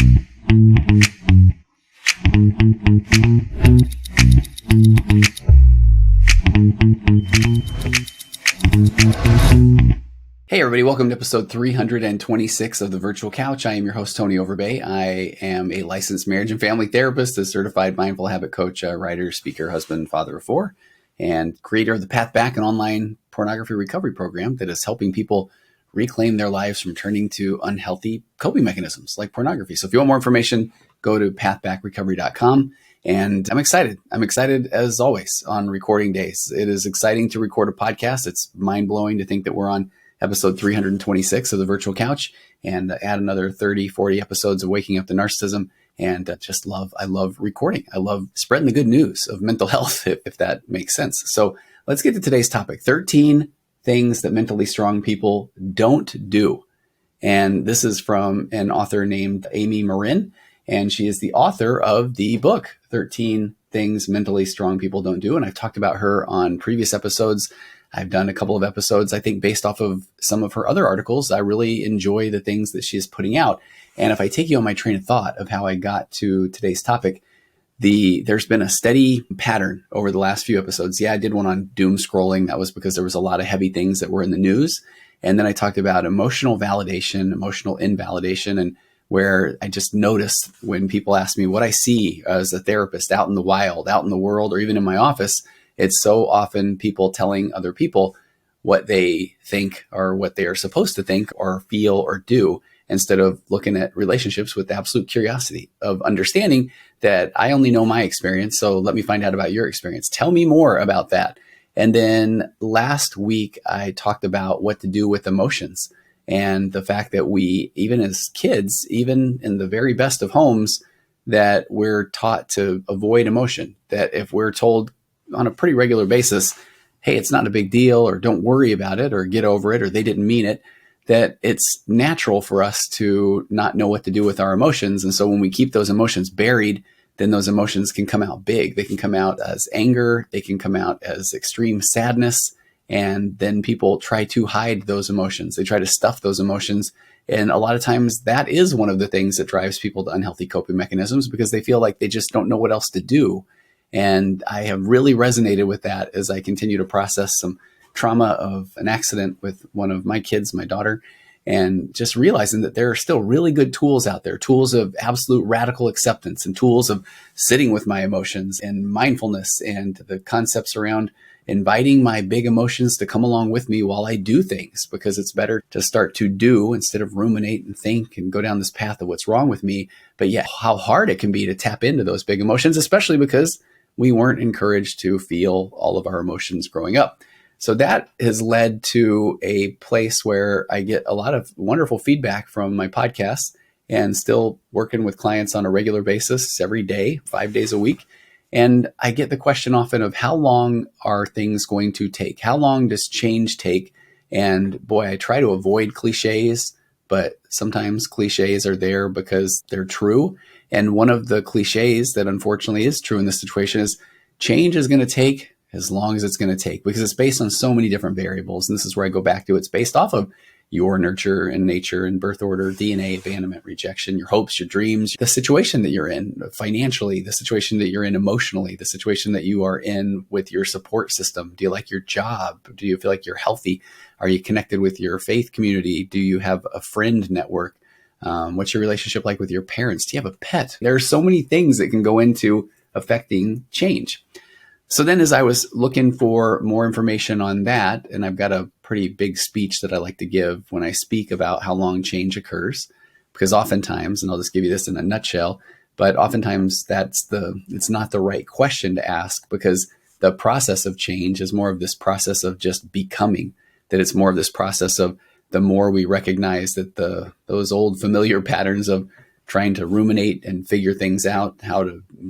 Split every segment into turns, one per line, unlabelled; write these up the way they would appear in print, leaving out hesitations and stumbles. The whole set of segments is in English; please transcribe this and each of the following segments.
Hey everybody, welcome to episode 326 of The Virtual Couch. I am your host, Tony Overbay. I am a licensed marriage and family therapist, a certified mindful habit coach, a writer, speaker, husband, father of four, and creator of the Path Back, an online pornography recovery program that is helping people reclaim their lives from turning to unhealthy coping mechanisms like pornography. So if you want more information, go to pathbackrecovery.com. And I'm excited. I'm excited as always on recording days. It is exciting to record a podcast. It's mind-blowing to think that we're on episode 326 of The Virtual Couch and add another 30, 40 episodes of Waking Up to Narcissism. And I love recording. I love spreading the good news of mental health, if that makes sense. So let's get to today's topic, 13 things that mentally strong people don't do. And this is from an author named Morin. And she is the author of the book, 13 Things Mentally Strong People Don't Do. And I've talked about her on previous episodes. I've done a couple of episodes, I think, based off of some of her other articles. I really enjoy the things that she is putting out. And if I take you on my train of thought of how I got to today's topic, there's been a steady pattern over the last few episodes. Yeah, I did one on doom scrolling. That was because there was a lot of heavy things that were in the news. And then I talked about emotional validation, emotional invalidation, and where I just noticed when people ask me what I see as a therapist out in the wild, out in the world, or even in my office, it's so often people telling other people what they think or what they are supposed to think or feel or do, instead of looking at relationships with absolute curiosity of understanding that I only know my experience. So let me find out about your experience. Tell me more about that. And then last week, I talked about what to do with emotions and the fact that we, even as kids, even in the very best of homes, that we're taught to avoid emotion, that if we're told on a pretty regular basis, hey, it's not a big deal, or don't worry about it, or get over it, or they didn't mean it, that it's natural for us to not know what to do with our emotions. And so when we keep those emotions buried, then those emotions can come out big. They can come out as anger. They can come out as extreme sadness. And then people try to hide those emotions. They try to stuff those emotions. And a lot of times that is one of the things that drives people to unhealthy coping mechanisms, because they feel like they just don't know what else to do. And I have really resonated with that as I continue to process some trauma of an accident with one of my kids, my daughter, and just realizing that there are still really good tools out there, tools of absolute radical acceptance and tools of sitting with my emotions and mindfulness and the concepts around inviting my big emotions to come along with me while I do things, because it's better to start to do instead of ruminate and think and go down this path of what's wrong with me. But yet how hard it can be to tap into those big emotions, especially because we weren't encouraged to feel all of our emotions growing up. So that has led to a place where I get a lot of wonderful feedback from my podcast, and still working with clients on a regular basis every day, 5 days a week. And I get the question often of how long are things going to take? How long does change take? And boy, I try to avoid cliches, but sometimes cliches are there because they're true. And one of the cliches that unfortunately is true in this situation is change is going to take as long as it's going to take, because it's based on so many different variables. And this is where I go back to, it's based off of your nurture and nature and birth order, DNA, abandonment, rejection, your hopes, your dreams, the situation that you're in financially, the situation that you're in emotionally, the situation that you are in with your support system. Do you like your job? Do you feel like you're healthy? Are you connected with your faith community? Do you have a friend network? What's your relationship like with your parents? Do you have a pet? There are so many things that can go into affecting change. So then as I was looking for more information on that, and I've got a pretty big speech that I like to give when I speak about how long change occurs, because oftentimes, and I'll just give you this in a nutshell, but oftentimes it's not the right question to ask, because the process of change is more of this process of just becoming, that it's more of this process of the more we recognize that those old familiar patterns of trying to ruminate and figure things out,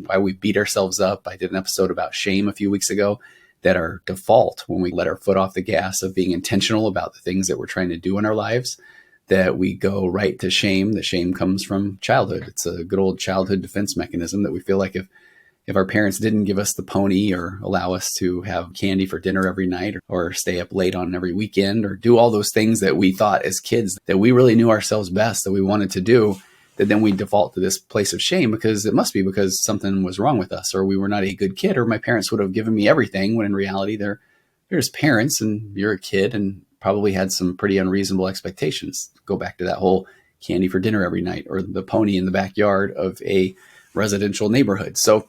why we beat ourselves up. I did an episode about shame a few weeks ago, that our default when we let our foot off the gas of being intentional about the things that we're trying to do in our lives, that we go right to shame. The shame comes from childhood. It's a good old childhood defense mechanism that we feel like if our parents didn't give us the pony or allow us to have candy for dinner every night, or stay up late on every weekend, or do all those things that we thought as kids that we really knew ourselves best that we wanted to do, that then we default to this place of shame because it must be because something was wrong with us, or we were not a good kid, or my parents would have given me everything, when in reality they're just parents and you're a kid and probably had some pretty unreasonable expectations. Go back to that whole candy for dinner every night, or the pony in the backyard of a residential neighborhood. So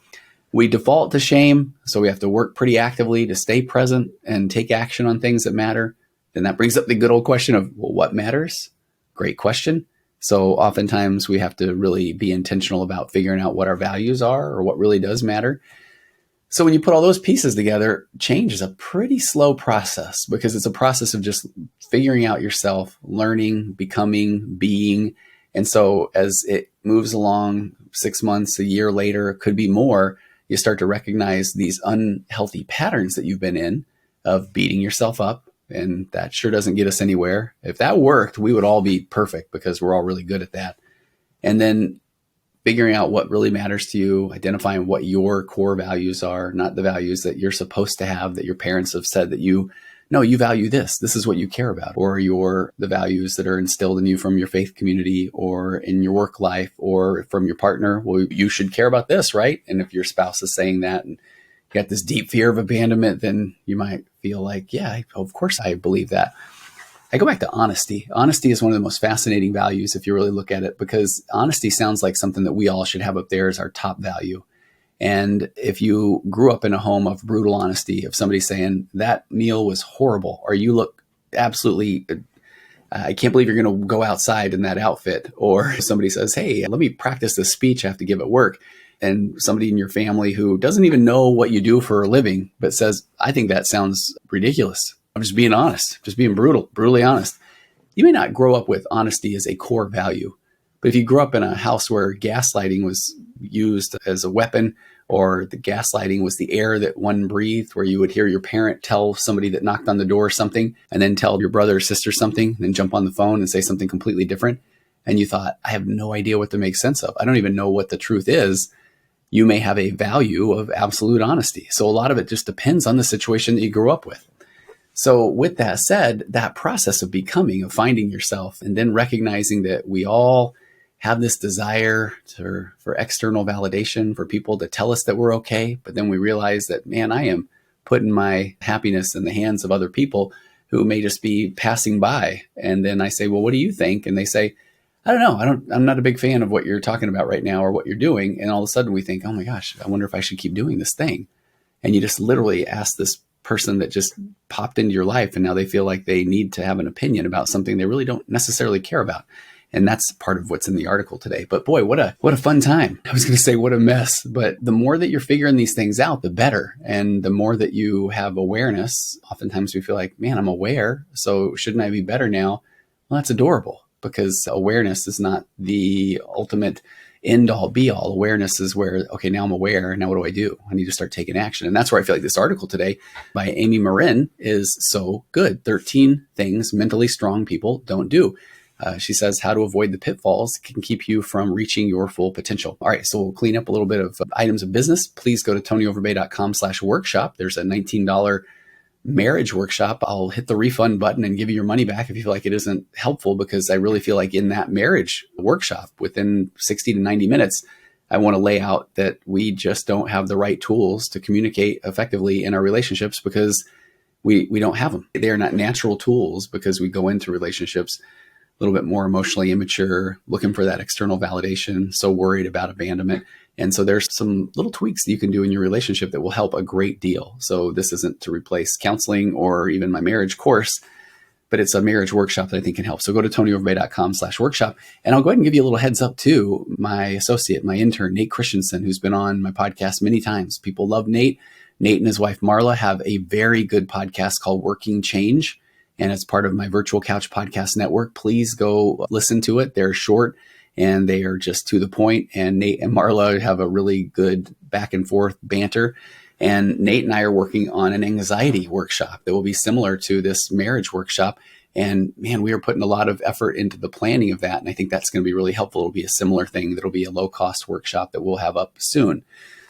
we default to shame. So we have to work pretty actively to stay present and take action on things that matter. Then that brings up the good old question of, well, what matters? Great question. So oftentimes we have to really be intentional about figuring out what our values are, or what really does matter. So when you put all those pieces together, change is a pretty slow process, because it's a process of just figuring out yourself, learning, becoming, being. And so as it moves along, 6 months, a year later, it could be more, you start to recognize these unhealthy patterns that you've been in of beating yourself up. And that sure doesn't get us anywhere. If that worked, we would all be perfect, because we're all really good at that. And then figuring out what really matters to you, identifying what your core values are, not the values that you're supposed to have, that your parents have said that you value this. This is what you care about. Or the values that are instilled in you from your faith community, or in your work life, or from your partner. Well, you should care about this, right? And if your spouse is saying that and you got this deep fear of abandonment, then you might feel like, yeah, of course I believe that. I go back to honesty. Honesty is one of the most fascinating values if you really look at it, because honesty sounds like something that we all should have up there as our top value. And if you grew up in a home of brutal honesty, of somebody saying that meal was horrible, or you look absolutely, I can't believe you're going to go outside in that outfit, or somebody says, hey, let me practice this speech I have to give at work, and somebody in your family who doesn't even know what you do for a living, but says, I think that sounds ridiculous. I'm just being honest, just being brutally honest. You may not grow up with honesty as a core value, but if you grew up in a house where gaslighting was used as a weapon, or the gaslighting was the air that one breathed, where you would hear your parent tell somebody that knocked on the door something, and then tell your brother or sister something, and then jump on the phone and say something completely different, and you thought, I have no idea what to make sense of. I don't even know what the truth is. You may have a value of absolute honesty. So a lot of it just depends on the situation that you grew up with. So with that said, that process of becoming, of finding yourself, and then recognizing that we all have this desire for external validation, for people to tell us that we're okay. But then we realize that, man, I am putting my happiness in the hands of other people who may just be passing by. And then I say, well, what do you think? And they say, I don't know. I'm not a big fan of what you're talking about right now, or what you're doing. And all of a sudden we think, oh my gosh, I wonder if I should keep doing this thing. And you just literally ask this person that just popped into your life, and now they feel like they need to have an opinion about something they really don't necessarily care about. And that's part of what's in the article today. But boy, what a fun time. I was going to say what a mess, but the more that you're figuring these things out, the better. And the more that you have awareness, oftentimes we feel like, man, I'm aware, so shouldn't I be better now? Well, that's adorable, because awareness is not the ultimate end all be all. Awareness is where, okay, now I'm aware. Now what do? I need to start taking action. And that's where I feel like this article today by Amy Morin is so good. 13 things mentally strong people don't do. She says how to avoid the pitfalls that can keep you from reaching your full potential. All right, so we'll clean up a little bit of items of business. Please go to tonyoverbay.com/workshop. There's a $19 marriage workshop. I'll hit the refund button and give you your money back if you feel like it isn't helpful, because I really feel like in that marriage workshop, within 60 to 90 minutes, I want to lay out that we just don't have the right tools to communicate effectively in our relationships, because we don't have them. They are not natural tools, because we go into relationships a little bit more emotionally immature, looking for that external validation, so worried about abandonment. And so there's some little tweaks that you can do in your relationship that will help a great deal. So this isn't to replace counseling or even my marriage course, but it's a marriage workshop that I think can help. So go to tonyoverbay.com/workshop. And I'll go ahead and give you a little heads up too. My associate, my intern, Nate Christensen, who's been on my podcast many times. People love Nate. Nate and his wife, Marla, have a very good podcast called Working Change. And it's part of my Virtual Couch Podcast Network. Please go listen to it. They're short and they are just to the point. And Nate and Marla have a really good back and forth banter. And Nate and I are working on an anxiety workshop that will be similar to this marriage workshop. And man, we are putting a lot of effort into the planning of that. And I think that's going to be really helpful. It'll be a similar thing. That'll be a low cost workshop that we'll have up soon.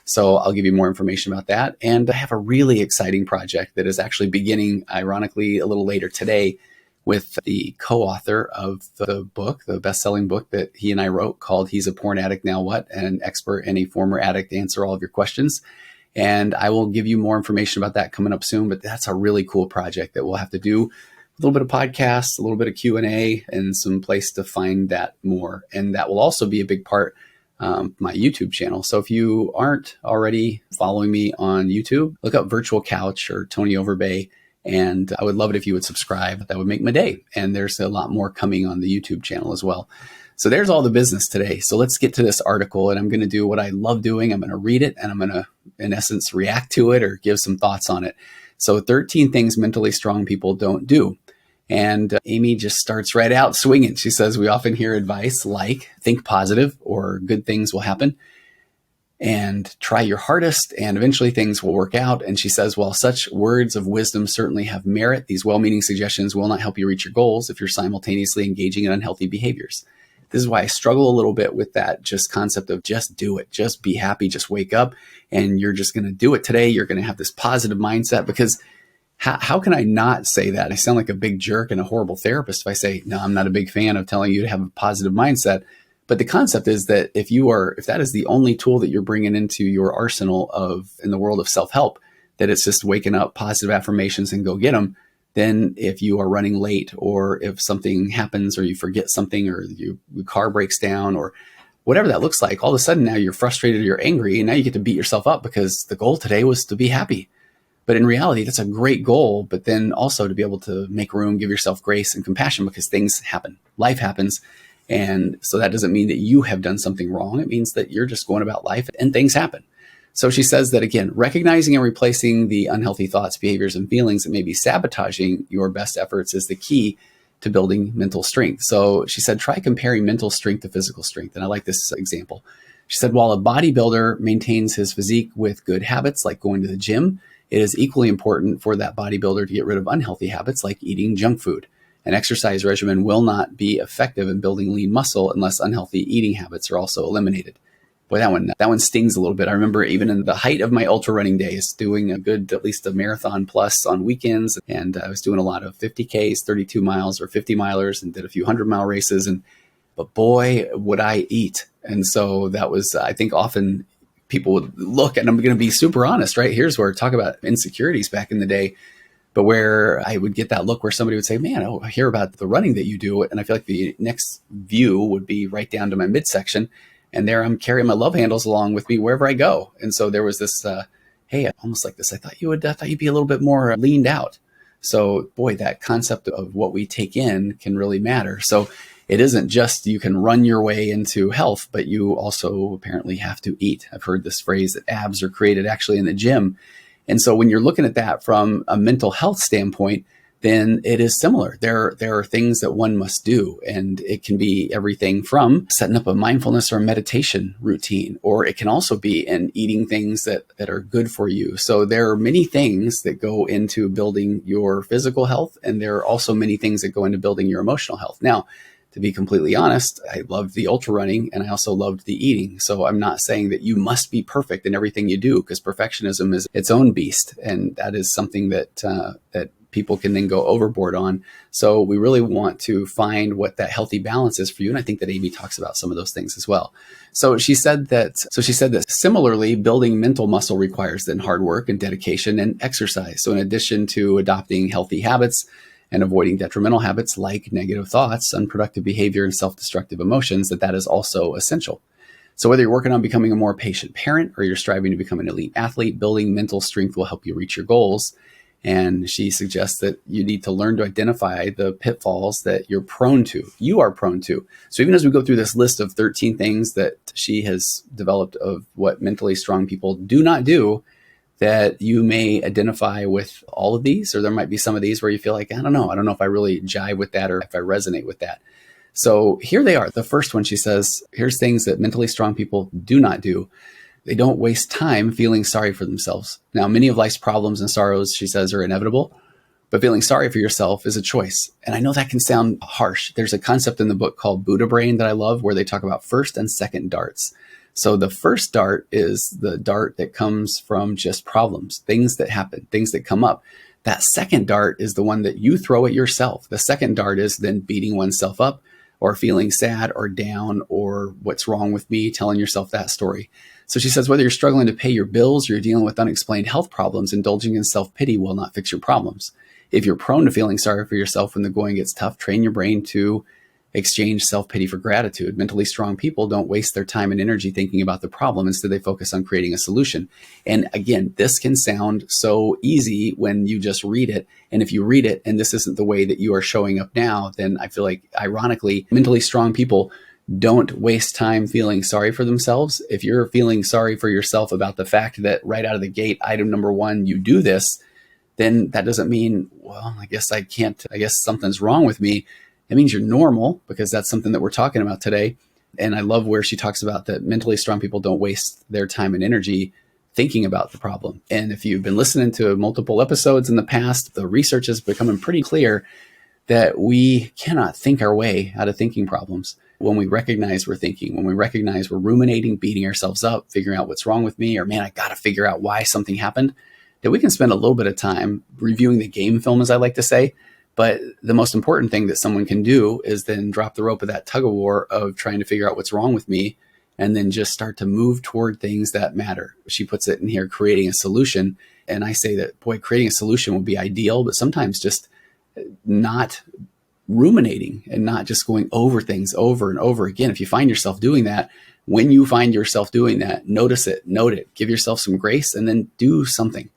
So I'll give you more information about that. And I have a really exciting project that is actually beginning, ironically, a little later today, with the co-author of the book, the best-selling book that he and I wrote called He's a Porn Addict, Now What? An expert and a former addict answer all of your questions. And I will give you more information about that coming up soon, but that's a really cool project that we'll have to do. A little bit of podcasts, a little bit of Q&A, and some place to find that more. And that will also be a big part my YouTube channel. So if you aren't already following me on YouTube, look up Virtual Couch or Tony Overbay. And I would love it if you would subscribe. That would make my day. And there's a lot more coming on the YouTube channel as well. So there's all the business today. So let's get to this article, and I'm going to do what I love doing. I'm going to read it, and I'm going to, in essence, react to it or give some thoughts on it. So 13 things mentally strong people don't do. And Amy just starts right out swinging. She says, we often hear advice like think positive or good things will happen and try your hardest and eventually things will work out. And she says, while such words of wisdom certainly have merit, these well-meaning suggestions will not help you reach your goals if you're simultaneously engaging in unhealthy behaviors. This is why I struggle a little bit with that just concept of just do it, just be happy, just wake up and you're just going to do it today. You're going to have this positive mindset, because how can I not say that? I sound like a big jerk and a horrible therapist if I say, no, I'm not a big fan of telling you to have a positive mindset. But the concept is that if that is the only tool that you're bringing into your arsenal in the world of self-help, that it's just waking up, positive affirmations and go get them, then if you are running late or if something happens or you forget something or your car breaks down or whatever that looks like, all of a sudden now you're frustrated or you're angry and now you get to beat yourself up because the goal today was to be happy. But in reality, that's a great goal, but then also to be able to make room, give yourself grace and compassion because things happen, life happens. And so that doesn't mean that you have done something wrong. It means that you're just going about life and things happen. So she says that, again, recognizing and replacing the unhealthy thoughts, behaviors, and feelings that may be sabotaging your best efforts is the key to building mental strength. So she said, try comparing mental strength to physical strength. And I like this example. She said, while a bodybuilder maintains his physique with good habits like going to the gym, it is equally important for that bodybuilder to get rid of unhealthy habits like eating junk food. An exercise regimen will not be effective in building lean muscle unless unhealthy eating habits are also eliminated. Boy, that one stings a little bit. I remember even in the height of my ultra running days, doing at least a marathon plus on weekends. And I was doing a lot of 50Ks, 32 miles or 50 milers, and did a few 100-mile races. But boy, would I eat. And so that was, I think often people would look, and I'm going to be super honest, right? Here's where talk about insecurities back in the day. But where I would get that look where somebody would say, man, I hear about the running that you do. And I feel like the next view would be right down to my midsection. And there I'm carrying my love handles along with me wherever I go. And so there was this, hey, almost like this. I thought you'd be a little bit more leaned out. So boy, that concept of what we take in can really matter. So it isn't just you can run your way into health, but you also apparently have to eat. I've heard this phrase that abs are created actually in the gym. And so when you're looking at that from a mental health standpoint, then it is similar. There are things that one must do, and it can be everything from setting up a mindfulness or a meditation routine, or it can also be in eating things that are good for you. So there are many things that go into building your physical health, and there are also many things that go into building your emotional health. Now, to be completely honest, I loved the ultra running and I also loved the eating. So I'm not saying that you must be perfect in everything you do, because perfectionism is its own beast. And that is something that people can then go overboard on. So we really want to find what that healthy balance is for you. And I think that Amy talks about some of those things as well. So she said that similarly, building mental muscle requires then hard work and dedication and exercise. So in addition to adopting healthy habits and avoiding detrimental habits like negative thoughts, unproductive behavior, and self-destructive emotions, that is also essential. So whether you're working on becoming a more patient parent or you're striving to become an elite athlete, building mental strength will help you reach your goals. And she suggests that you need to learn to identify the pitfalls that you are prone to. So even as we go through this list of 13 things that she has developed of what mentally strong people do not do, that you may identify with all of these, or there might be some of these where you feel like, I don't know if I really jive with that or if I resonate with that. So here they are. The first one, she says, here's things that mentally strong people do not do. They don't waste time feeling sorry for themselves. Now, many of life's problems and sorrows, she says, are inevitable, but feeling sorry for yourself is a choice. And I know that can sound harsh. There's a concept in the book called Buddha Brain that I love, where they talk about first and second darts. So the first dart is the dart that comes from just problems, things that happen, things that come up. That second dart is the one that you throw at yourself. The second dart is then beating oneself up or feeling sad or down or what's wrong with me, telling yourself that story. So she says, whether you're struggling to pay your bills, or you're dealing with unexplained health problems, indulging in self-pity will not fix your problems. If you're prone to feeling sorry for yourself when the going gets tough, train your brain to exchange self-pity for gratitude. Mentally strong people don't waste their time and energy thinking about the problem. Instead, they focus on creating a solution. And again, this can sound so easy when you just read it. And if you read it and this isn't the way that you are showing up now, then I feel like, ironically, mentally strong people don't waste time feeling sorry for themselves. If you're feeling sorry for yourself about the fact that right out of the gate, item number one, you do this, then that doesn't mean, well, I guess something's wrong with me. It means you're normal, because that's something that we're talking about today. And I love where she talks about that mentally strong people don't waste their time and energy thinking about the problem. And if you've been listening to multiple episodes in the past, the research is becoming pretty clear that we cannot think our way out of thinking problems. When we recognize we're thinking, when we recognize we're ruminating, beating ourselves up, figuring out what's wrong with me, or man, I got to figure out why something happened, that we can spend a little bit of time reviewing the game film, as I like to say. But the most important thing that someone can do is then drop the rope of that tug of war of trying to figure out what's wrong with me, and then just start to move toward things that matter. She puts it in here, creating a solution. And I say that, boy, creating a solution would be ideal, but sometimes just not ruminating and not just going over things over and over again. If you find yourself doing that, when you find yourself doing that, notice it, note it, give yourself some grace, and then do something.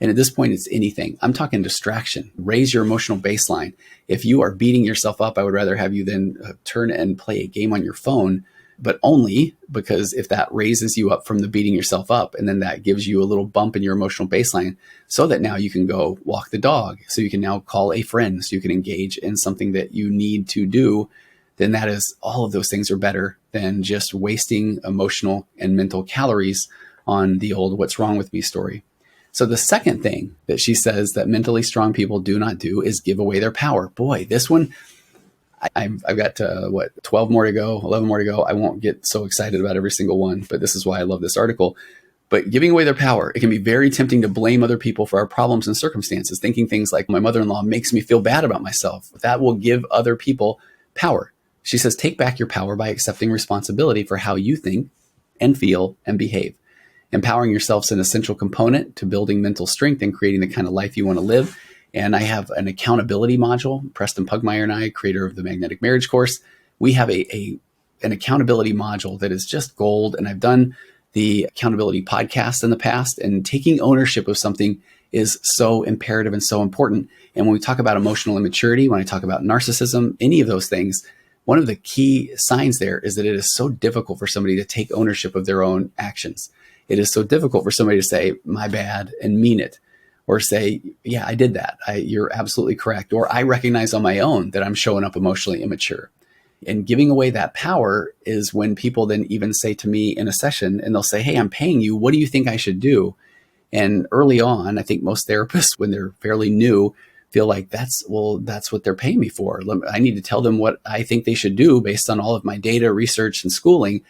And at this point, it's anything. I'm talking distraction. Raise your emotional baseline. If you are beating yourself up, I would rather have you then turn and play a game on your phone, but only because if that raises you up from the beating yourself up, and then that gives you a little bump in your emotional baseline, so that now you can go walk the dog, so you can now call a friend, so you can engage in something that you need to do, then that is, all of those things are better than just wasting emotional and mental calories on the old what's wrong with me story. So the second thing that she says that mentally strong people do not do is give away their power. Boy, this one, I've got 12 more to go, 11 more to go. I won't get so excited about every single one, but this is why I love this article. But giving away their power, it can be very tempting to blame other people for our problems and circumstances, thinking things like, my mother-in-law makes me feel bad about myself. That will give other people power. She says, take back your power by accepting responsibility for how you think and feel and behave. Empowering yourself is an essential component to building mental strength and creating the kind of life you want to live. And I have an accountability module. Preston Pugmire and I, creator of the Magnetic Marriage course, we have an accountability module that is just gold. And I've done the accountability podcast in the past, and taking ownership of something is so imperative and so important. And when we talk about emotional immaturity, when I talk about narcissism, any of those things, one of the key signs there is that it is so difficult for somebody to take ownership of their own actions. It is so difficult for somebody to say, my bad, and mean it, or say, yeah, I did that. You're absolutely correct. Or I recognize on my own that I'm showing up emotionally immature. And giving away that power is when people then even say to me in a session, and they'll say, hey, I'm paying you. What do you think I should do? And early on, I think most therapists, when they're fairly new, feel like that's what they're paying me for. I need to tell them what I think they should do based on all of my data, research, and schooling.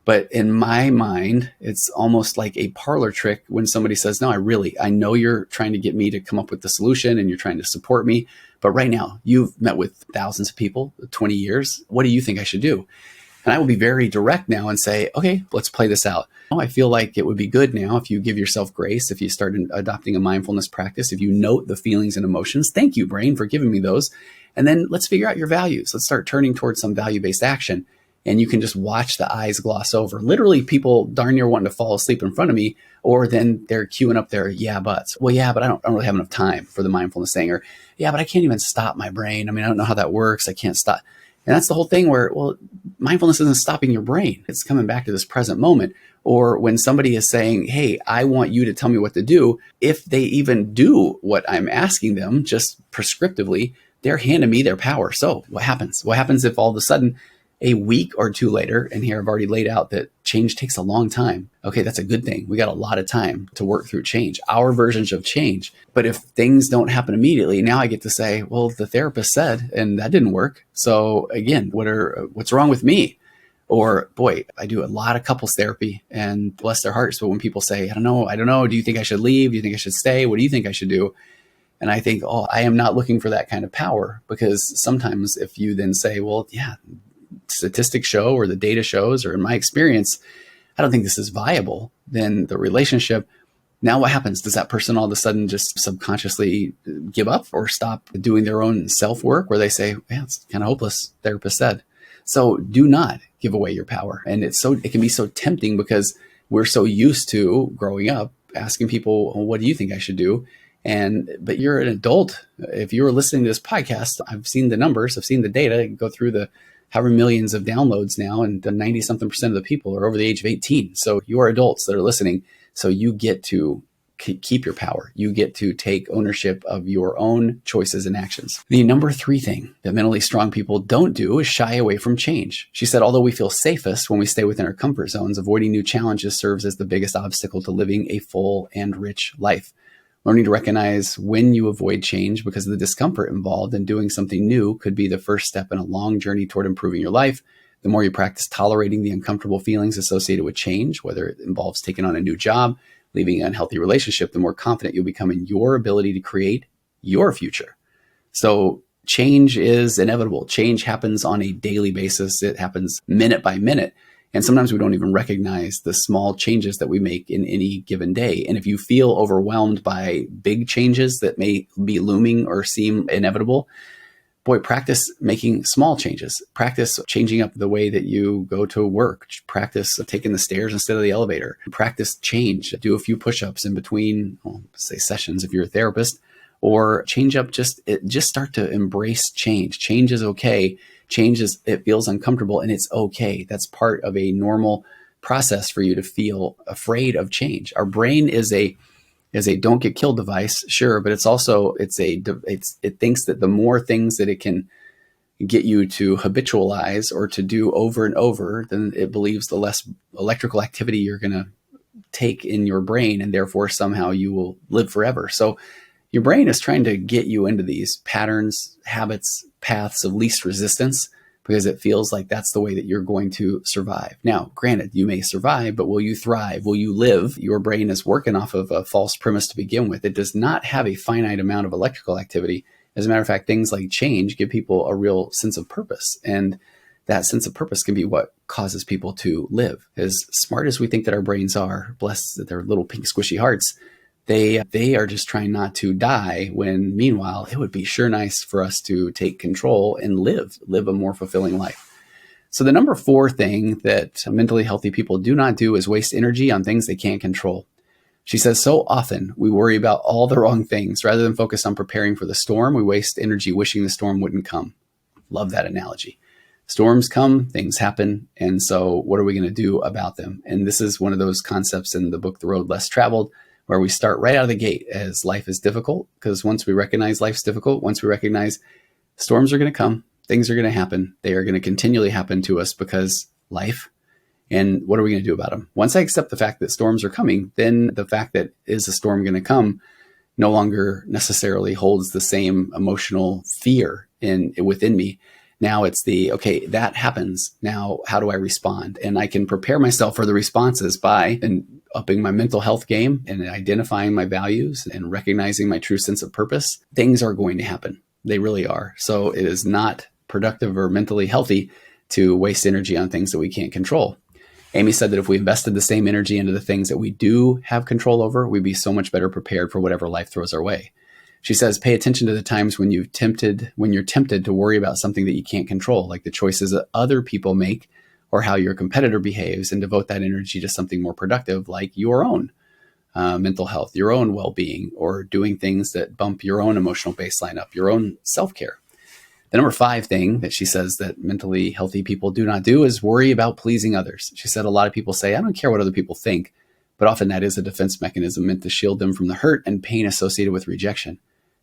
But in my mind, it's almost like a parlor trick when somebody says, no, I know you're trying to get me to come up with the solution and you're trying to support me. But right now, you've met with thousands of people, 20 years. What do you think I should do? And I will be very direct now and say, okay, let's play this out. I feel like it would be good now if you give yourself grace, if you start adopting a mindfulness practice, if you note the feelings and emotions. Thank you, brain, for giving me those. And then let's figure out your values. Let's start turning towards some value-based action. And you can just watch the eyes gloss over. Literally, people darn near wanting to fall asleep in front of me, or then they're queuing up their yeah buts. Well, yeah, but I don't really have enough time for the mindfulness thing. Or yeah, but I can't even stop my brain. I don't know how that works. I can't stop. And that's the whole thing where, well, mindfulness isn't stopping your brain. It's coming back to this present moment. Or when somebody is saying, hey, I want you to tell me what to do, if they even do what I'm asking them, just prescriptively, they're handing me their power. So what happens? What happens if all of a sudden a week or two later, and here I've already laid out that change takes a long time. Okay, that's a good thing. We got a lot of time to work through change, our versions of change. But if things don't happen immediately, now I get to say, well, the therapist said, and that didn't work. So again, what's wrong with me? Or boy, I do a lot of couples therapy, and bless their hearts. But when people say, I don't know, do you think I should leave? Do you think I should stay? What do you think I should do? And I think, oh, I am not looking for that kind of power, because sometimes if you then say, well, yeah, statistics show, or the data shows, or in my experience, I don't think this is viable, then the relationship, now what happens? Does that person all of a sudden just subconsciously give up or stop doing their own self work, where they say, yeah, it's kind of hopeless, therapist said. So do not give away your power. And it can be so tempting, because we're so used to growing up asking people, well, what do you think I should do? But you're an adult. If you were listening to this podcast, I've seen the numbers, I've seen the data, go through the however millions of downloads now, and the 90-something% of the people are over the age of 18. So you are adults that are listening. So you get to keep your power. You get to take ownership of your own choices and actions. The number 3 thing that mentally strong people don't do is shy away from change. She said, although we feel safest when we stay within our comfort zones, avoiding new challenges serves as the biggest obstacle to living a full and rich life. Learning to recognize when you avoid change because of the discomfort involved in doing something new could be the first step in a long journey toward improving your life. The more you practice tolerating the uncomfortable feelings associated with change, whether it involves taking on a new job, leaving an unhealthy relationship, the more confident you'll become in your ability to create your future. So change is inevitable. Change happens on a daily basis. It happens minute by minute. And sometimes we don't even recognize the small changes that we make in any given day. And if you feel overwhelmed by big changes that may be looming or seem inevitable, boy, practice making small changes. Practice changing up the way that you go to work. Practice taking the stairs instead of the elevator. Practice change. Do a few push-ups in between, say, sessions if you're a therapist, or change up. Just start to embrace change. Change is okay. It feels uncomfortable, and it's okay. That's part of a normal process for you to feel afraid of change. Our brain is a don't get killed device, sure, but it thinks that the more things that it can get you to habitualize or to do over and over, then it believes the less electrical activity you're going to take in your brain, and therefore somehow you will live forever. So your brain is trying to get you into these patterns, habits, paths of least resistance, because it feels like that's the way that you're going to survive. Now, granted, you may survive, but will you thrive? Will you live? Your brain is working off of a false premise to begin with. It does not have a finite amount of electrical activity. As a matter of fact, things like change give people a real sense of purpose. And that sense of purpose can be what causes people to live. As smart as we think that our brains are, blessed that they're little pink squishy hearts, they are just trying not to die, when meanwhile, it would be sure nice for us to take control and live a more fulfilling life. So the number 4 thing that mentally healthy people do not do is waste energy on things they can't control. She says, so often we worry about all the wrong things. Rather than focus on preparing for the storm, we waste energy wishing the storm wouldn't come. Love that analogy. Storms come, things happen, and so what are we going to do about them? And this is one of those concepts in the book, The Road Less Traveled, where we start right out of the gate as life is difficult, because once we recognize life's difficult, once we recognize storms are going to come, things are going to happen, they are going to continually happen to us because life, and what are we going to do about them? Once I accept the fact that storms are coming, then the fact that is a storm going to come no longer necessarily holds the same emotional fear within me. Now it's okay, that happens. Now, how do I respond? And I can prepare myself for the responses by upping my mental health game and identifying my values and recognizing my true sense of purpose. Things are going to happen. They really are. So it is not productive or mentally healthy to waste energy on things that we can't control. Amy said that if we invested the same energy into the things that we do have control over, we'd be so much better prepared for whatever life throws our way. She says, pay attention to the times when you're tempted to worry about something that you can't control, like the choices that other people make or how your competitor behaves, and devote that energy to something more productive, like your own mental health, your own well-being, or doing things that bump your own emotional baseline up, your own self-care. The number 5 thing that she says that mentally healthy people do not do is worry about pleasing others. She said a lot of people say, I don't care what other people think, but often that is a defense mechanism meant to shield them from the hurt and pain associated with rejection.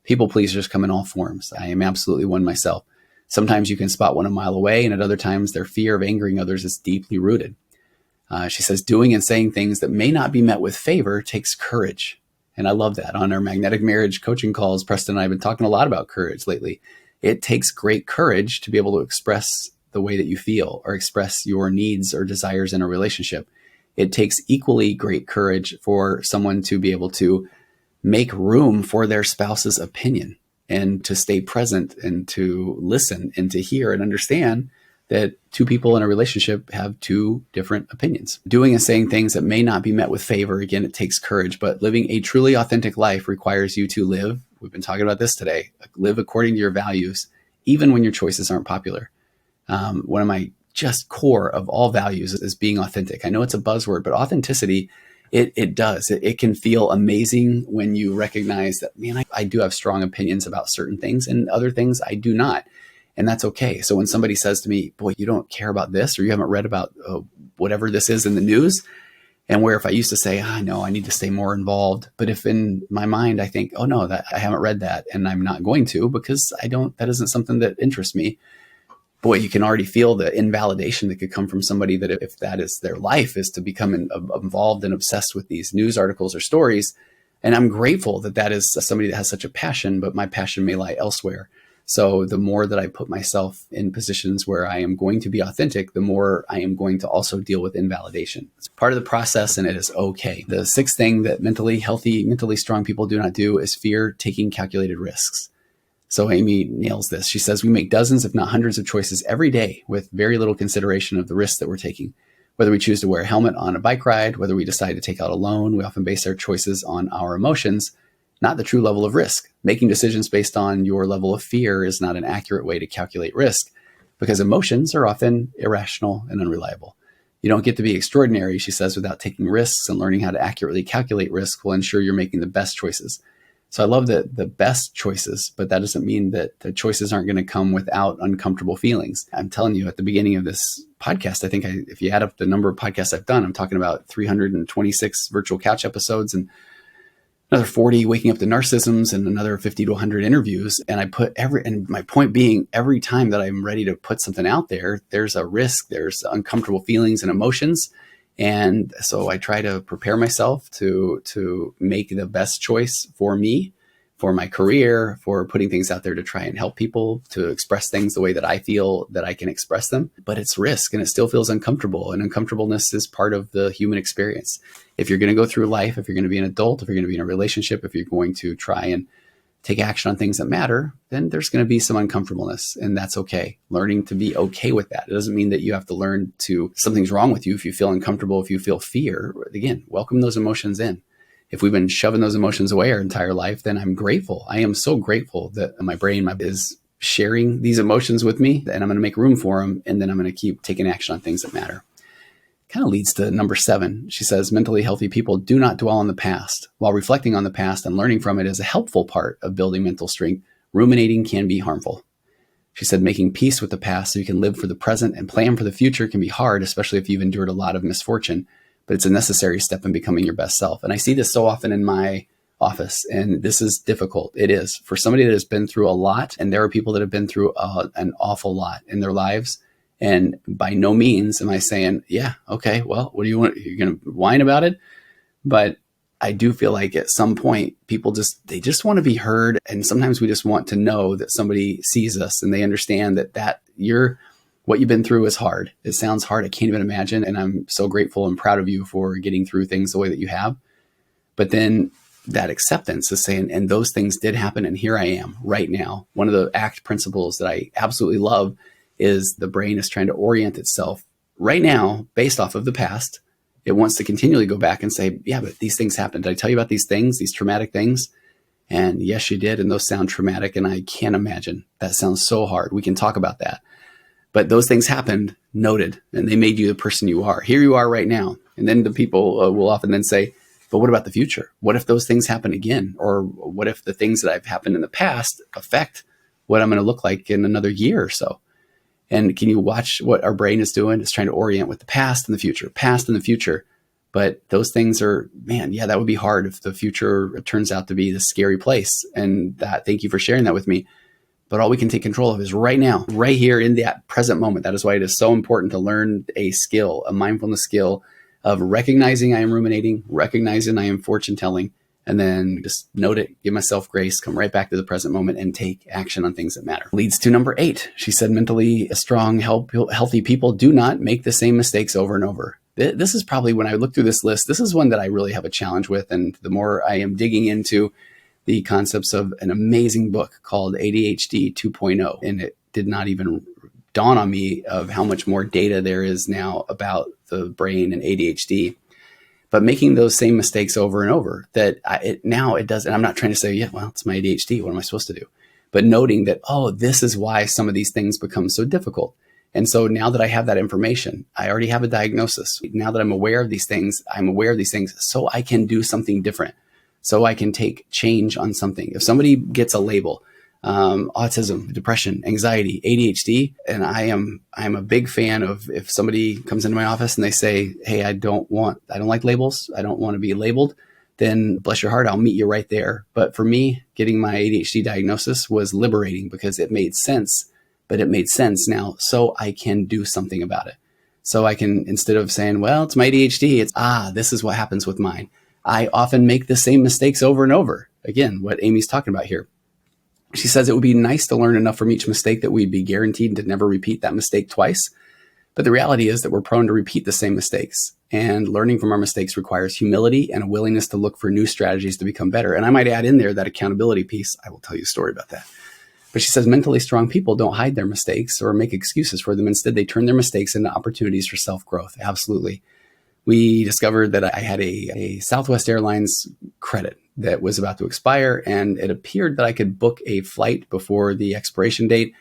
People pleasers come in all forms. I am absolutely one myself. Sometimes you can spot one a mile away, and at other times their fear of angering others is deeply rooted. She says doing and saying things that may not be met with favor takes courage. And I love that. On our magnetic marriage coaching calls, Preston and I have been talking a lot about courage lately. It takes great courage to be able to express the way that you feel or express your needs or desires in a relationship. It takes equally great courage for someone to be able to make room for their spouse's opinion and to stay present and to listen and to hear and understand that two people in a relationship have two different opinions. Doing and saying things that may not be met with favor, again, it takes courage, but living a truly authentic life requires you to live, we've been talking about this today, live according to your values, even when your choices aren't popular. One of my just core of all values is being authentic. I know it's a buzzword, but authenticity, it does. It can feel amazing when you recognize that, man, I do have strong opinions about certain things and other things I do not. And that's okay. So when somebody says to me, boy, you don't care about this, or you haven't read about whatever this is in the news, and where if I used to say, no, I need to stay more involved. But if in my mind, I think, oh no, that I haven't read that and I'm not going to because that isn't something that interests me. Boy, you can already feel the invalidation that could come from somebody that if that is their life, is to become involved and obsessed with these news articles or stories. And I'm grateful that is somebody that has such a passion, but my passion may lie elsewhere. So the more that I put myself in positions where I am going to be authentic, the more I am going to also deal with invalidation. It's part of the process and it is okay. The sixth thing that mentally healthy, mentally strong people do not do is fear taking calculated risks. So Amy nails this. She says, we make dozens, if not hundreds of choices every day with very little consideration of the risks that we're taking. Whether we choose to wear a helmet on a bike ride, whether we decide to take out a loan, we often base our choices on our emotions, not the true level of risk. Making decisions based on your level of fear is not an accurate way to calculate risk because emotions are often irrational and unreliable. You don't get to be extraordinary, she says, without taking risks, and learning how to accurately calculate risk will ensure you're making the best choices. So I love the best choices, but that doesn't mean that the choices aren't going to come without uncomfortable feelings. I'm telling you, at the beginning of this podcast, I think if you add up the number of podcasts I've done, I'm talking about 326 virtual couch episodes and another 40 waking up to narcissisms and another 50 to 100 interviews. And and my point being, every time that I'm ready to put something out there, there's a risk, there's uncomfortable feelings and emotions. And so I try to prepare myself to make the best choice for me, for my career, for putting things out there to try and help people, to express things the way that I feel that I can express them. But it's risk and it still feels uncomfortable. And uncomfortableness is part of the human experience. If you're going to go through life, if you're going to be an adult, if you're going to be in a relationship, if you're going to try and take action on things that matter, then there's going to be some uncomfortableness, and that's okay. Learning to be okay with that. It doesn't mean that you have to learn something's wrong with you if you feel uncomfortable, if you feel fear. Again, welcome those emotions in. If we've been shoving those emotions away our entire life, then I'm grateful. I am so grateful that my brain is sharing these emotions with me, and I'm going to make room for them, and then I'm going to keep taking action on things that matter. Kind of leads to number 7. She says, mentally healthy people do not dwell on the past. While reflecting on the past and learning from it is a helpful part of building mental strength, ruminating can be harmful. She said, making peace with the past so you can live for the present and plan for the future can be hard, especially if you've endured a lot of misfortune, but it's a necessary step in becoming your best self. And I see this so often in my office, and this is difficult. It is for somebody that has been through a lot, and there are people that have been through an awful lot in their lives. And by no means am I saying, yeah, okay, well, what do you want? You're going to whine about it? But I do feel like at some point, people they just want to be heard. And sometimes we just want to know that somebody sees us and they understand that what you've been through is hard. It sounds hard. I can't even imagine. And I'm so grateful and proud of you for getting through things the way that you have. But then that acceptance is saying, and those things did happen. And here I am right now. One of the ACT principles that I absolutely love is the brain is trying to orient itself right now based off of the past. It wants to continually go back and say, yeah, but these things happened. Did I tell you about these things, these traumatic things? And yes, you did. And those sound traumatic. And I can't imagine. That sounds so hard. We can talk about that. But those things happened, noted, and they made you the person you are. Here you are right now. And then the people will often then say, but what about the future? What if those things happen again? Or what if the things that have happened in the past affect what I'm going to look like in another year or so? And can you watch what our brain is doing? It's trying to orient with the past and the future. But those things are, man, yeah, that would be hard if the future turns out to be the scary place. And thank you for sharing that with me. But all we can take control of is right now, right here in that present moment. That is why it is so important to learn a skill, a mindfulness skill of recognizing I am ruminating, recognizing I am fortune telling, and then just note it, give myself grace, come right back to the present moment and take action on things that matter. Leads to number 8. She said, mentally strong, healthy people do not make the same mistakes over and over. This is probably, when I look through this list, this is one that I really have a challenge with. And the more I am digging into the concepts of an amazing book called ADHD 2.0, and it did not even dawn on me of how much more data there is now about the brain and ADHD. But making those same mistakes over and over, that now it does. And I'm not trying to say, yeah, well, it's my ADHD. What am I supposed to do? But noting that, oh, this is why some of these things become so difficult. And so now that I have that information, I already have a diagnosis. Now that I'm aware of these things, so I can do something different. So I can take change on something. If somebody gets a label, autism, depression, anxiety, ADHD, and I'm a big fan of, if somebody comes into my office and they say, hey, I don't like labels, I don't want to be labeled, then bless your heart, I'll meet you right there. But for me, getting my ADHD diagnosis was liberating because it made sense, but it made sense now so I can do something about it. So I can, instead of saying, well, it's my ADHD, it's, this is what happens with mine. I often make the same mistakes over and over. Again, what Amy's talking about here. She says it would be nice to learn enough from each mistake that we'd be guaranteed to never repeat that mistake twice. But the reality is that we're prone to repeat the same mistakes. And learning from our mistakes requires humility and a willingness to look for new strategies to become better. And I might add in there that accountability piece. I will tell you a story about that. But she says mentally strong people don't hide their mistakes or make excuses for them. Instead, they turn their mistakes into opportunities for self-growth. Absolutely. We discovered that I had a Southwest Airlines credit that was about to expire, and it appeared that I could book a flight before the expiration date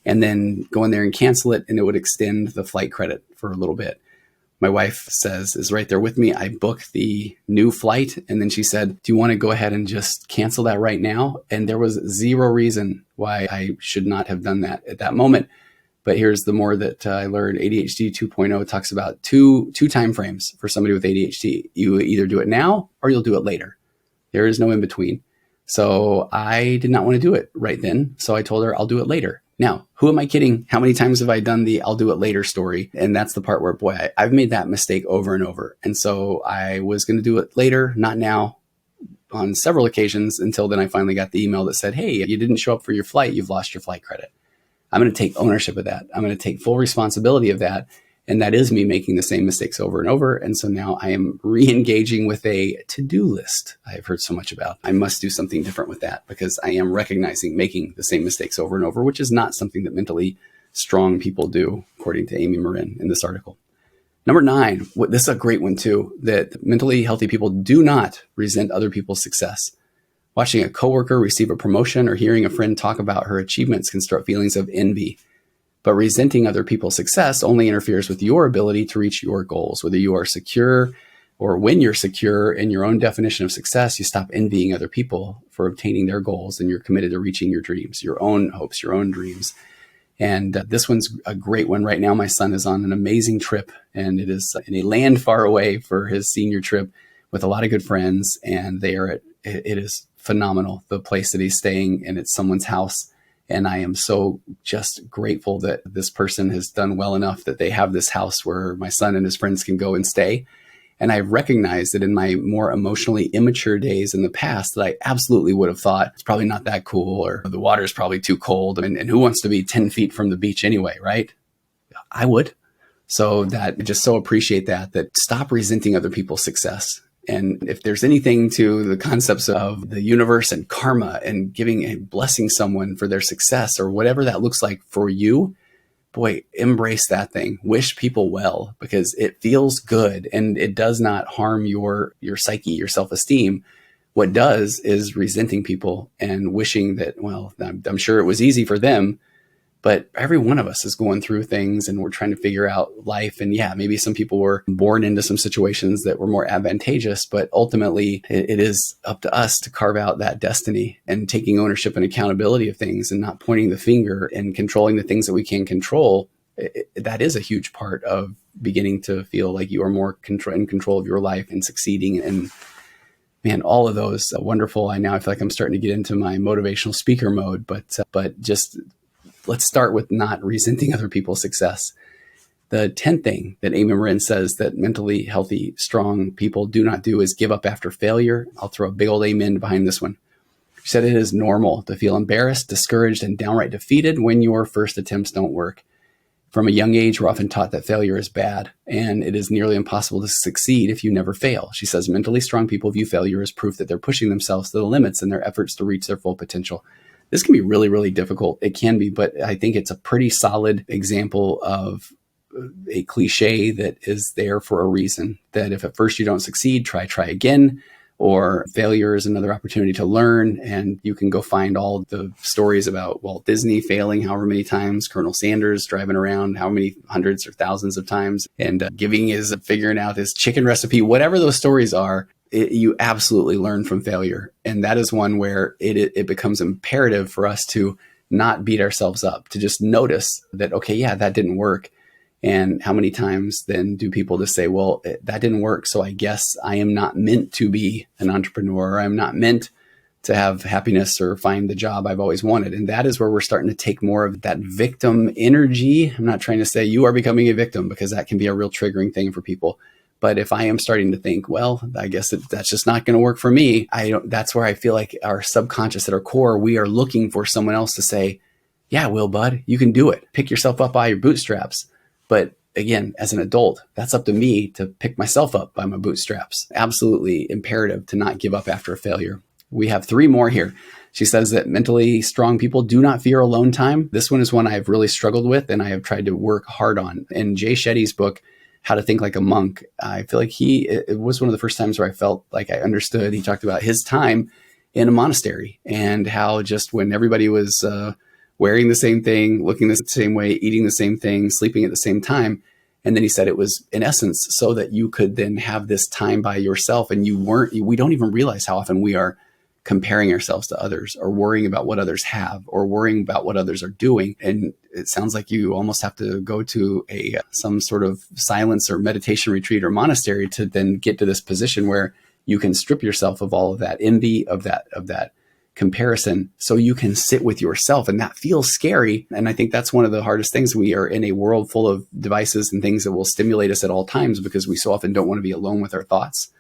and then go in there and cancel it, and it would extend the flight credit for a little bit. My wife is right there with me. I booked the new flight, and then she said, do you want to go ahead and just cancel that right now? And there was zero reason why I should not have done that at that moment. But here's the more that I learned. ADHD 2.0 talks about two time frames for somebody with ADHD. You either do it now or you'll do it later. There is no in between. So I did not want to do it right then. So I told her I'll do it later. Now, who am I kidding? How many times have I done the I'll do it later story? And that's the part where, boy, I've made that mistake over and over. And so I was going to do it later, not now, on several occasions, until then I finally got the email that said, hey, you didn't show up for your flight. You've lost your flight credit. I'm going to take ownership of that. I'm going to take full responsibility of that. And that is me making the same mistakes over and over. And so now I am re-engaging with a to-do list I've heard so much about. I must do something different with that because I am recognizing making the same mistakes over and over, which is not something that mentally strong people do, according to Amy Morin in this article. Number 9, this is a great one too, that mentally healthy people do not resent other people's success. Watching a coworker receive a promotion or hearing a friend talk about her achievements can start feelings of envy. But resenting other people's success only interferes with your ability to reach your goals. Whether you are secure or when you're secure in your own definition of success, you stop envying other people for obtaining their goals and you're committed to reaching your dreams, your own hopes, your own dreams. And this one's a great one. Right now, my son is on an amazing trip, and it is in a land far away for his senior trip with a lot of good friends. And it is phenomenal, the place that he's staying, and it's someone's house. And I am so just grateful that this person has done well enough that they have this house where my son and his friends can go and stay. And I recognize that in my more emotionally immature days in the past that I absolutely would have thought it's probably not that cool, or the water is probably too cold. And who wants to be 10 feet from the beach anyway, right? I would. So that I just so appreciate that stop resenting other people's success. And if there's anything to the concepts of the universe and karma and blessing someone for their success or whatever that looks like for you, boy, embrace that thing. Wish people well because it feels good and it does not harm your psyche, your self-esteem. What does is resenting people and wishing that, well, I'm sure it was easy for them, but every one of us is going through things and we're trying to figure out life. And yeah, maybe some people were born into some situations that were more advantageous, but ultimately it is up to us to carve out that destiny and taking ownership and accountability of things and not pointing the finger and controlling the things that we can control. That is a huge part of beginning to feel like you are more in control of your life and succeeding. And man, all of those wonderful. I feel like I'm starting to get into my motivational speaker mode, but just let's start with not resenting other people's success. The 10th thing that Amy Morin says that mentally healthy, strong people do not do is give up after failure. I'll throw a big old amen behind this one. She said it is normal to feel embarrassed, discouraged, and downright defeated when your first attempts don't work. From a young age, we're often taught that failure is bad, and it is nearly impossible to succeed if you never fail. She says mentally strong people view failure as proof that they're pushing themselves to the limits in their efforts to reach their full potential. This can be really, really difficult. It can be, but I think it's a pretty solid example of a cliche that is there for a reason. That if at first you don't succeed, try again. Or failure is another opportunity to learn. And you can go find all the stories about Walt Disney failing however many times, Colonel Sanders driving around how many hundreds or thousands of times, and figuring out his chicken recipe, whatever those stories are. You absolutely learn from failure. And that is one where it becomes imperative for us to not beat ourselves up, to just notice that, okay, yeah, that didn't work. And how many times then do people just say, well, that didn't work, so I guess I am not meant to be an entrepreneur, or I'm not meant to have happiness or find the job I've always wanted. And that is where we're starting to take more of that victim energy. I'm not trying to say you are becoming a victim, because that can be a real triggering thing for people. But if I am starting to think, well, I guess that's just not going to work for me, that's where I feel like our subconscious at our core, we are looking for someone else to say, yeah, Will, bud, you can do it. Pick yourself up by your bootstraps. But again, as an adult, that's up to me to pick myself up by my bootstraps. Absolutely imperative to not give up after a failure. We have 3 more here. She says that mentally strong people do not fear alone time. This one is one I've really struggled with, and I have tried to work hard on. In Jay Shetty's book, How to Think Like a Monk, I feel like it was one of the first times where I felt like I understood. He talked about his time in a monastery and how just when everybody was wearing the same thing, looking the same way, eating the same thing, sleeping at the same time. And then he said it was in essence so that you could then have this time by yourself, and we don't even realize how often we are comparing ourselves to others, or worrying about what others have, or worrying about what others are doing. And it sounds like you almost have to go to some sort of silence or meditation retreat or monastery to then get to this position where you can strip yourself of all of that envy, of that comparison, so you can sit with yourself. And that feels scary. And I think that's one of the hardest things. We are in a world full of devices and things that will stimulate us at all times, because we so often don't want to be alone with our thoughts.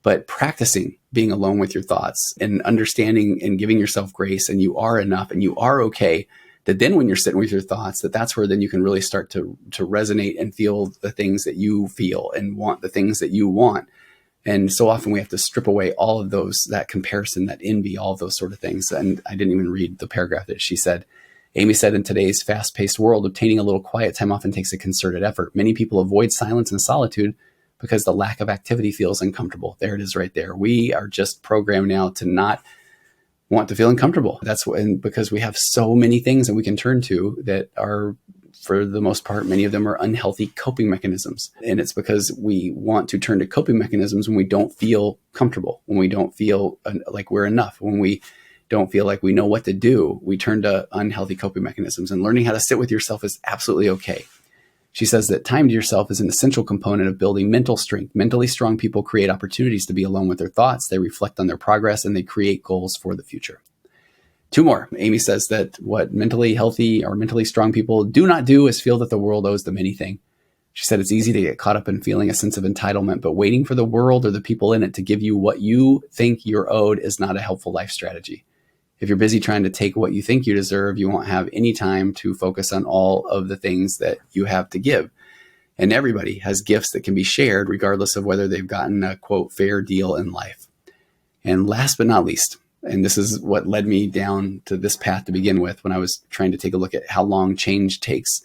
But practicing being alone with your thoughts and understanding and giving yourself grace, and you are enough and you are okay, that then when you're sitting with your thoughts, that's where then you can really start to resonate and feel the things that you feel and want the things that you want. And so often we have to strip away all of those, that comparison, that envy, all of those sort of things. And I didn't even read the paragraph that she said. Amy said, in today's fast-paced world, obtaining a little quiet time often takes a concerted effort. Many people avoid silence and solitude because the lack of activity feels uncomfortable. There it is right there. We are just programmed now to not want to feel uncomfortable. Because we have so many things that we can turn to that are, for the most part, many of them are unhealthy coping mechanisms. And it's because we want to turn to coping mechanisms when we don't feel comfortable, when we don't feel like we're enough, when we don't feel like we know what to do. We turn to unhealthy coping mechanisms, and learning how to sit with yourself is absolutely okay. She says that time to yourself is an essential component of building mental strength. Mentally strong people create opportunities to be alone with their thoughts. They reflect on their progress, and they create goals for the future. 2 more. Amy says that what mentally healthy or mentally strong people do not do is feel that the world owes them anything. She said it's easy to get caught up in feeling a sense of entitlement, but waiting for the world or the people in it to give you what you think you're owed is not a helpful life strategy. If you're busy trying to take what you think you deserve, you won't have any time to focus on all of the things that you have to give. And everybody has gifts that can be shared regardless of whether they've gotten a, quote, fair deal in life. And last but not least, and this is what led me down to this path to begin with when I was trying to take a look at how long change takes.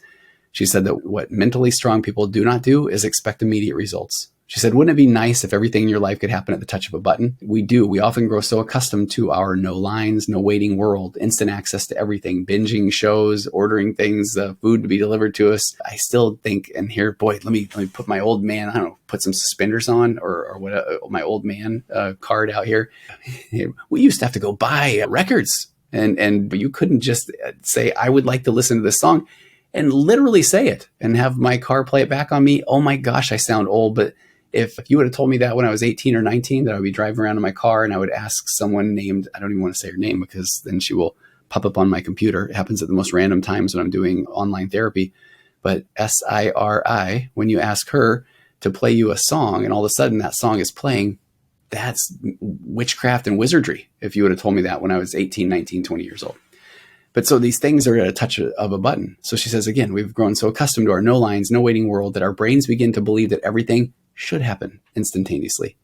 She said that what mentally strong people do not do is expect immediate results. She said, wouldn't it be nice if everything in your life could happen at the touch of a button? We do. We often grow so accustomed to our no lines, no waiting world, instant access to everything, binging shows, ordering things, food to be delivered to us. I still think, and here, boy, let me put my old man, I don't know, put some suspenders on or what, my old man card out here. We used to have to go buy records, and you couldn't just say, I would like to listen to this song, and literally say it and have my car play it back on me. Oh my gosh, I sound old, but if you would have told me that when I was 18 or 19, that I would be driving around in my car and I would ask someone named, I don't even want to say her name because then she will pop up on my computer. It happens at the most random times when I'm doing online therapy. But Siri, when you ask her to play you a song and all of a sudden that song is playing, that's witchcraft and wizardry. If you would have told me that when I was 18, 19, 20 years old. But so these things are at a touch of a button. So she says, again, we've grown so accustomed to our no lines, no waiting world that our brains begin to believe that everything should happen instantaneously.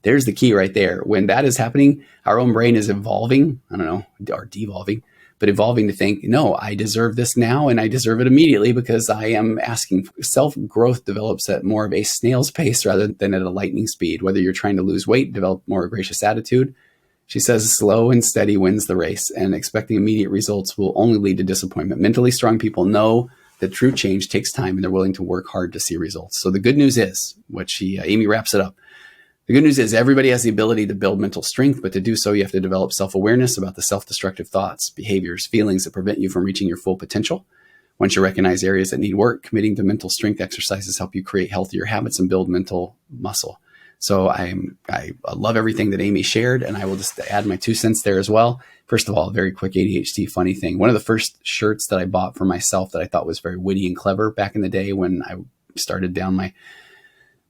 There's the key right there. When that is happening, our own brain is evolving, I don't know, or devolving, but evolving to think, no, I deserve this now and I deserve it immediately because I am asking. Self-growth develops at more of a snail's pace rather than at a lightning speed. Whether you're trying to lose weight, develop more gracious attitude. She says slow and steady wins the race, and expecting immediate results will only lead to disappointment. Mentally strong people know that true change takes time and they're willing to work hard to see results. So the good news is, Amy wraps it up. The good news is everybody has the ability to build mental strength, but to do so, you have to develop self-awareness about the self-destructive thoughts, behaviors, feelings that prevent you from reaching your full potential. Once you recognize areas that need work, committing to mental strength exercises help you create healthier habits and build mental muscle. So I love everything that Amy shared, and I will just add my 2 cents there as well. First of all, a very quick ADHD funny thing. One of the first shirts that I bought for myself that I thought was very witty and clever back in the day when I started down my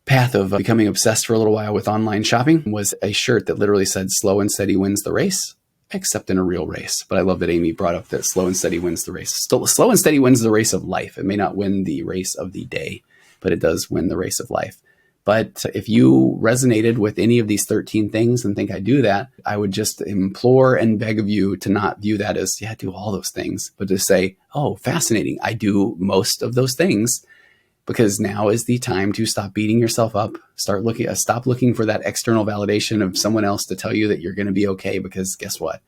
path of becoming obsessed for a little while with online shopping was a shirt that literally said slow and steady wins the race, except in a real race. But I love that Amy brought up that slow and steady wins the race. Still, slow and steady wins the race of life. It may not win the race of the day, but it does win the race of life. But if you resonated with any of these 13 things and think I do that, I would just implore and beg of you to not view that as, yeah, I do all those things, but to say, oh, fascinating. I do most of those things, because now is the time to stop beating yourself up. Stop looking for that external validation of someone else to tell you that you're going to be okay, because guess what?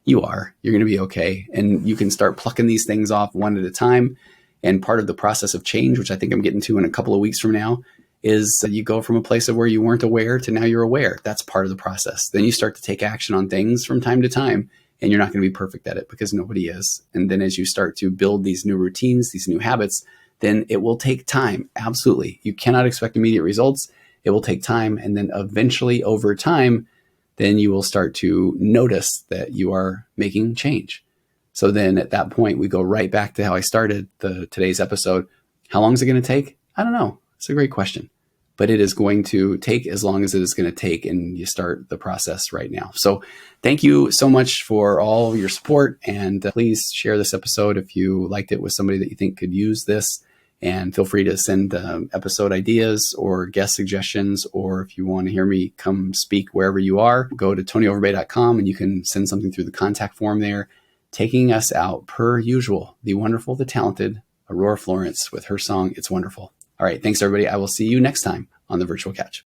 You're going to be okay. And you can start plucking these things off one at a time. And part of the process of change, which I think I'm getting to in a couple of weeks from now, is you go from a place of where you weren't aware to now you're aware. That's part of the process. Then you start to take action on things from time to time, and you're not going to be perfect at it because nobody is. And then as you start to build these new routines, these new habits, then it will take time. Absolutely. You cannot expect immediate results. It will take time. And then eventually over time, then you will start to notice that you are making change. So then at that point, we go right back to how I started today's episode. How long is it going to take? I don't know. It's a great question, but it is going to take as long as it is going to take, and you start the process right now. So thank you so much for all your support, and please share this episode if you liked it with somebody that you think could use this, and feel free to send episode ideas or guest suggestions, or if you want to hear me come speak wherever you are, go to tonyoverbay.com and you can send something through the contact form there. Taking us out, per usual, the wonderful, the talented Aurora Florence with her song, It's Wonderful. All right. Thanks, everybody. I will see you next time on the Virtual Couch.